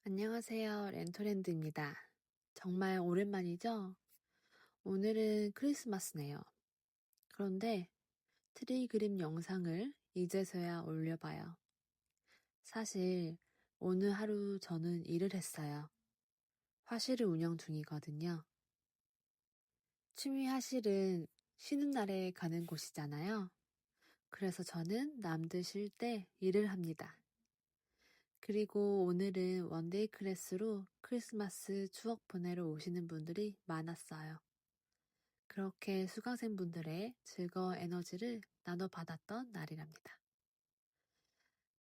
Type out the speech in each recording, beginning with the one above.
안녕하세요. 렌토랜드입니다. 정말 오랜만이죠? 오늘은 크리스마스네요. 그런데 트리 그림 영상을 이제서야 올려봐요. 사실 오늘 하루 저는 일을 했어요. 화실을 운영 중이거든요. 취미 화실은 쉬는 날에 가는 곳이잖아요. 그래서 저는 남들 쉴 때 일을 합니다. 그리고 오늘은 원데이 클래스로 크리스마스 추억 보내러 오시는 분들이 많았어요. 그렇게 수강생분들의 즐거운 에너지를 나눠받았던 날이랍니다.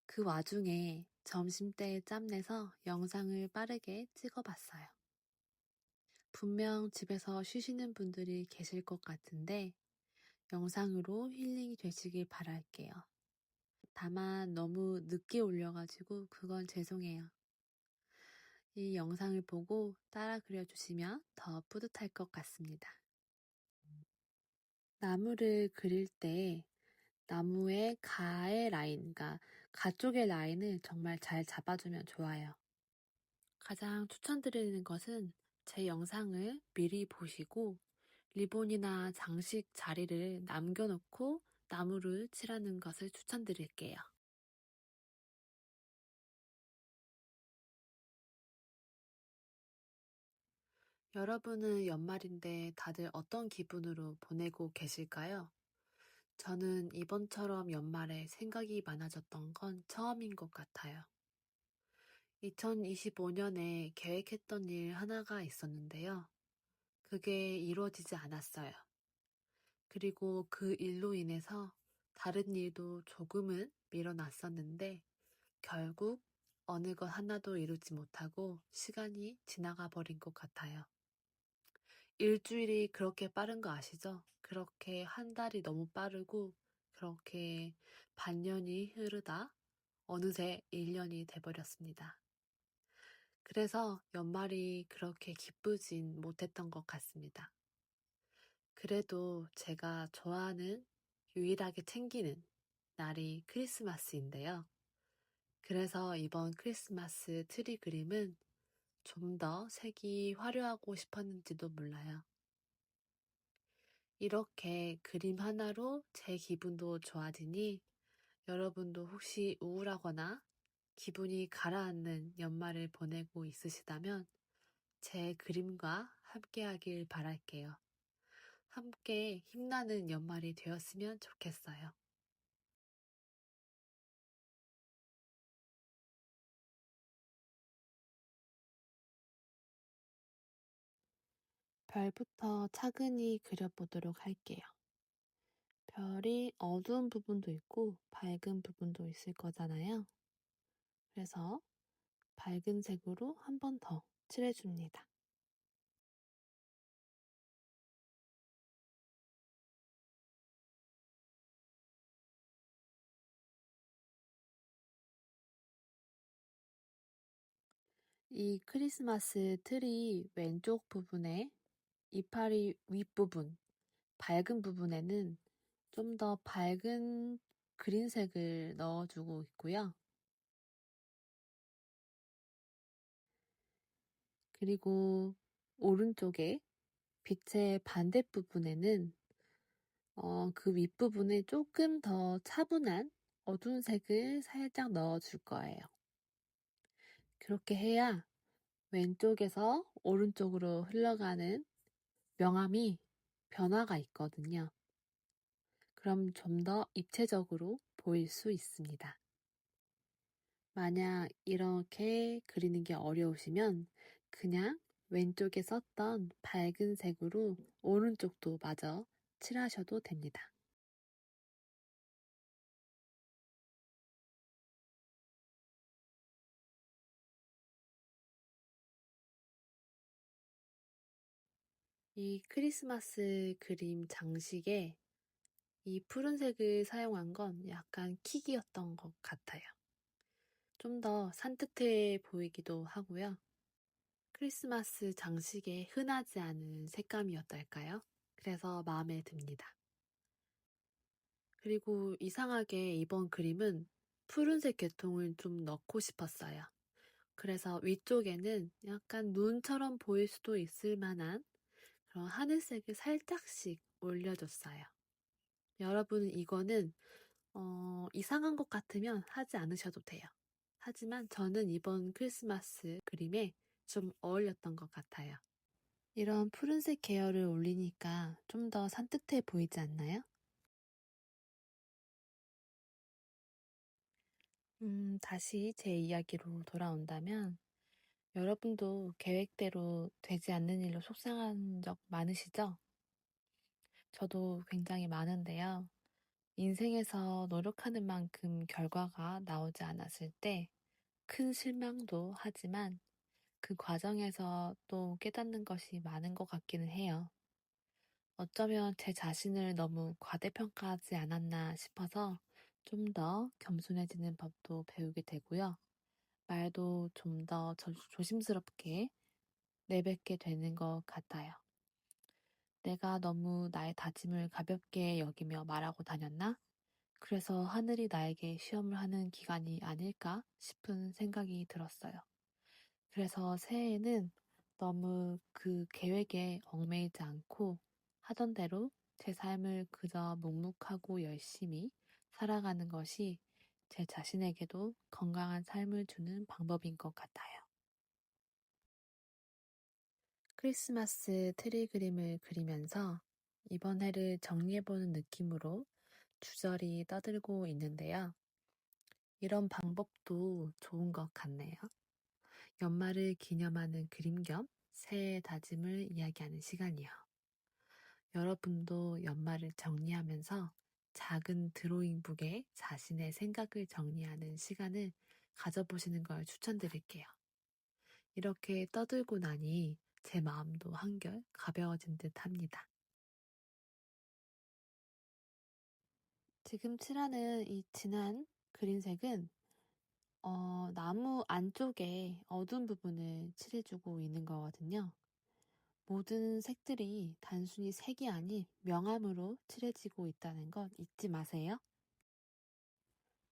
그 와중에 점심때 짬내서 영상을 빠르게 찍어봤어요. 분명 집에서 쉬시는 분들이 계실 것 같은데 영상으로 힐링이 되시길 바랄게요. 다만 너무 늦게 올려가지고 그건 죄송해요. 이 영상을 보고 따라 그려주시면 더 뿌듯할 것 같습니다. 나무를 그릴 때 나무의 가의 라인, 그러니까 가 쪽의 라인을 정말 잘 잡아주면 좋아요. 가장 추천드리는 것은 제 영상을 미리 보시고 리본이나 장식 자리를 남겨놓고 나무를 칠하는 것을 추천드릴게요. 여러분은 연말인데 다들 어떤 기분으로 보내고 계실까요? 저는 이번처럼 연말에 생각이 많아졌던 건 처음인 것 같아요. 2025년에 계획했던 일 하나가 있었는데요. 그게 이루어지지 않았어요. 그리고 그 일로 인해서 다른 일도 조금은 밀어놨었는데 결국 어느 것 하나도 이루지 못하고 시간이 지나가 버린 것 같아요. 일주일이 그렇게 빠른 거 아시죠? 그렇게 한 달이 너무 빠르고 그렇게 반년이 흐르다 어느새 1년이 돼버렸습니다. 그래서 연말이 그렇게 기쁘진 못했던 것 같습니다. 그래도 제가 좋아하는 유일하게 챙기는 날이 크리스마스인데요. 그래서 이번 크리스마스 트리 그림은 좀 더 색이 화려하고 싶었는지도 몰라요. 이렇게 그림 하나로 제 기분도 좋아지니 여러분도 혹시 우울하거나 기분이 가라앉는 연말을 보내고 있으시다면 제 그림과 함께하길 바랄게요. 함께 힘나는 연말이 되었으면 좋겠어요. 별부터 차근히 그려보도록 할게요. 별이 어두운 부분도 있고 밝은 부분도 있을 거잖아요. 그래서 밝은 색으로 한 번 더 칠해줍니다. 이 크리스마스 트리 왼쪽 부분에 이파리 윗부분, 밝은 부분에는 좀 더 밝은 그린색을 넣어주고 있고요. 그리고 오른쪽에 빛의 반대 부분에는 그 윗부분에 조금 더 차분한 어두운 색을 살짝 넣어줄 거예요. 그렇게 해야 왼쪽에서 오른쪽으로 흘러가는 명암이 변화가 있거든요. 그럼 좀 더 입체적으로 보일 수 있습니다. 만약 이렇게 그리는 게 어려우시면 그냥 왼쪽에 썼던 밝은 색으로 오른쪽도 마저 칠하셔도 됩니다. 이 크리스마스 그림 장식에 이 푸른색을 사용한 건 약간 킥이었던 것 같아요. 좀 더 산뜻해 보이기도 하고요. 크리스마스 장식에 흔하지 않은 색감이었달까요? 그래서 마음에 듭니다. 그리고 이상하게 이번 그림은 푸른색 계통을 좀 넣고 싶었어요. 그래서 위쪽에는 약간 눈처럼 보일 수도 있을 만한 그런 하늘색을 살짝씩 올려줬어요. 여러분은 이거는 이상한 것 같으면 하지 않으셔도 돼요. 하지만 저는 이번 크리스마스 그림에 좀 어울렸던 것 같아요. 이런 푸른색 계열을 올리니까 좀 더 산뜻해 보이지 않나요? 다시 제 이야기로 돌아온다면 여러분도 계획대로 되지 않는 일로 속상한 적 많으시죠? 저도 굉장히 많은데요. 인생에서 노력하는 만큼 결과가 나오지 않았을 때 큰 실망도 하지만 그 과정에서 또 깨닫는 것이 많은 것 같기는 해요. 어쩌면 제 자신을 너무 과대평가하지 않았나 싶어서 좀 더 겸손해지는 법도 배우게 되고요. 말도 좀 더 조심스럽게 내뱉게 되는 것 같아요. 내가 너무 나의 다짐을 가볍게 여기며 말하고 다녔나? 그래서 하늘이 나에게 시험을 하는 기간이 아닐까 싶은 생각이 들었어요. 그래서 새해에는 너무 그 계획에 얽매이지 않고 하던 대로 제 삶을 그저 묵묵하고 열심히 살아가는 것이 제 자신에게도 건강한 삶을 주는 방법인 것 같아요. 크리스마스 트리 그림을 그리면서 이번 해를 정리해보는 느낌으로 주저리 떠들고 있는데요. 이런 방법도 좋은 것 같네요. 연말을 기념하는 그림 겸 새해 다짐을 이야기하는 시간이요. 여러분도 연말을 정리하면서 작은 드로잉북에 자신의 생각을 정리하는 시간을 가져보시는 걸 추천드릴게요. 이렇게 떠들고 나니 제 마음도 한결 가벼워진 듯 합니다. 지금 칠하는 이 진한 그린색은 나무 안쪽에 어두운 부분을 칠해주고 있는 거거든요. 모든 색들이 단순히 색이 아닌 명암으로 칠해지고 있다는 것 잊지 마세요.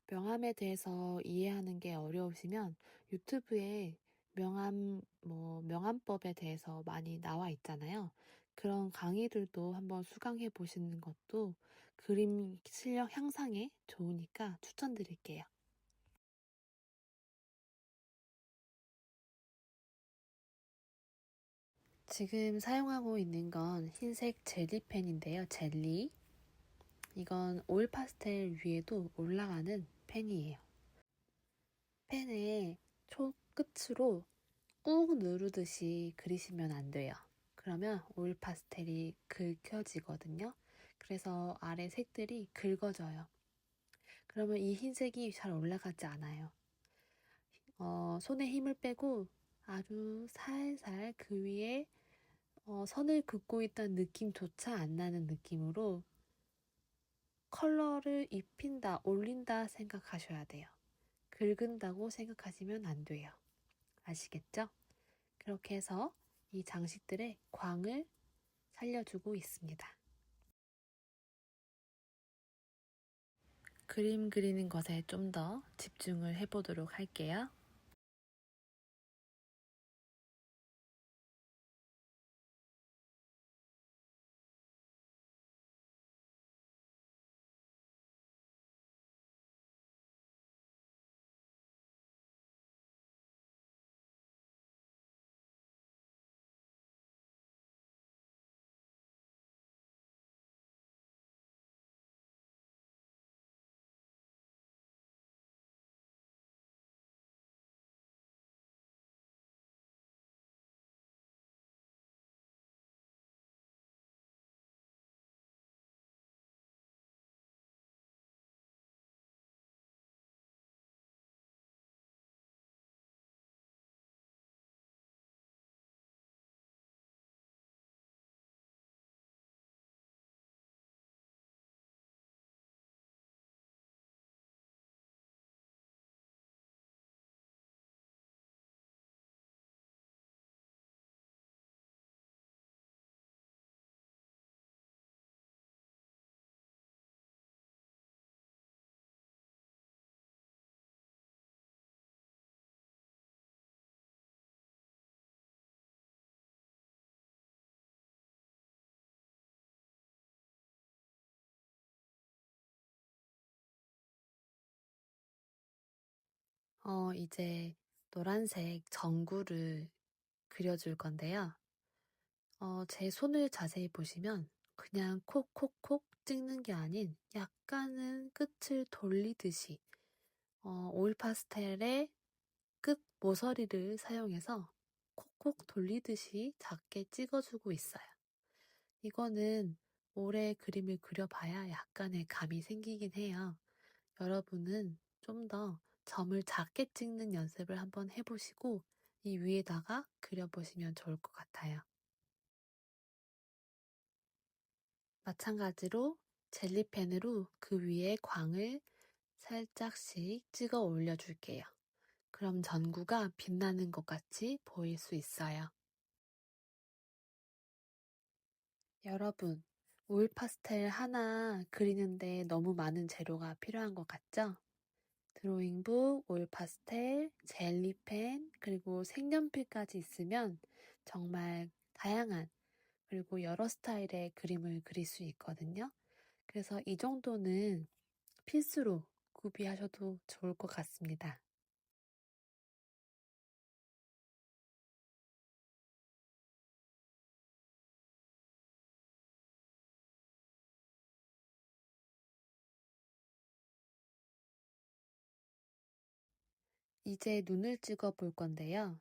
명암에 대해서 이해하는 게 어려우시면 유튜브에 명암법에 대해서 많이 나와 있잖아요. 그런 강의들도 한번 수강해 보시는 것도 그림 실력 향상에 좋으니까 추천드릴게요. 지금 사용하고 있는 건 흰색 젤리펜인데요. 젤리. 이건 오일 파스텔 위에도 올라가는 펜이에요. 펜의 초 끝으로 꾹 누르듯이 그리시면 안 돼요. 그러면 오일 파스텔이 긁혀지거든요. 그래서 아래 색들이 긁어져요. 그러면 이 흰색이 잘 올라가지 않아요. 손에 힘을 빼고 아주 살살 그 위에 선을 긋고 있다는 느낌조차 안 나는 느낌으로 컬러를 입힌다, 올린다 생각하셔야 돼요. 긁은다고 생각하시면 안 돼요. 아시겠죠? 그렇게 해서 이 장식들의 광을 살려주고 있습니다. 그림 그리는 것에 좀 더 집중을 해보도록 할게요. 이제 노란색 전구를 그려줄 건데요. 제 손을 자세히 보시면 그냥 콕콕콕 찍는 게 아닌 약간은 끝을 돌리듯이 오일 파스텔의 끝 모서리를 사용해서 콕콕 돌리듯이 작게 찍어주고 있어요. 이거는 오래 그림을 그려봐야 약간의 감이 생기긴 해요. 여러분은 좀 더 점을 작게 찍는 연습을 한번 해보시고 이 위에다가 그려보시면 좋을 것 같아요. 마찬가지로 젤리펜으로 그 위에 광을 살짝씩 찍어 올려줄게요. 그럼 전구가 빛나는 것 같이 보일 수 있어요. 여러분, 오일 파스텔 하나 그리는데 너무 많은 재료가 필요한 것 같죠? 드로잉북, 오일 파스텔, 젤리펜, 그리고 색연필까지 있으면 정말 다양한 그리고 여러 스타일의 그림을 그릴 수 있거든요. 그래서 이 정도는 필수로 구비하셔도 좋을 것 같습니다. 이제 눈을 찍어 볼 건데요.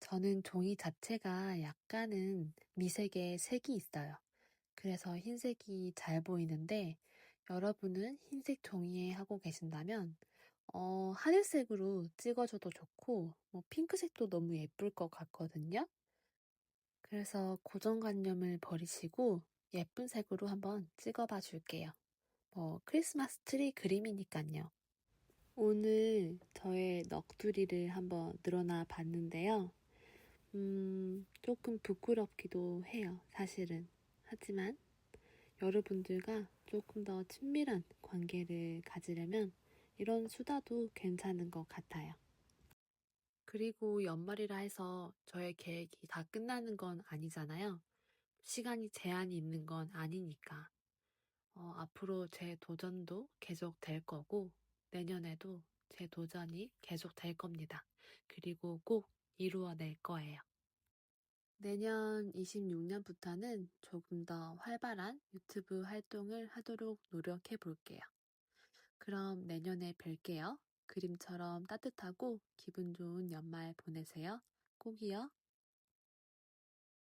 저는 종이 자체가 약간은 미색의 색이 있어요. 그래서 흰색이 잘 보이는데 여러분은 흰색 종이에 하고 계신다면 하늘색으로 찍어줘도 좋고 핑크색도 너무 예쁠 것 같거든요. 그래서 고정관념을 버리시고 예쁜 색으로 한번 찍어봐 줄게요. 크리스마스 트리 그림이니까요. 오늘 저의 넋두리를 한번 늘어나 봤는데요. 조금 부끄럽기도 해요, 사실은. 하지만 여러분들과 조금 더 친밀한 관계를 가지려면 이런 수다도 괜찮은 것 같아요. 그리고 연말이라 해서 저의 계획이 다 끝나는 건 아니잖아요. 시간이 제한이 있는 건 아니니까. 앞으로 제 도전도 계속 될 거고, 내년에도 제 도전이 계속 될 겁니다. 그리고 꼭 이루어낼 거예요. 내년 26년부터는 조금 더 활발한 유튜브 활동을 하도록 노력해 볼게요. 그럼 내년에 뵐게요. 그림처럼 따뜻하고 기분 좋은 연말 보내세요. 꼭이요.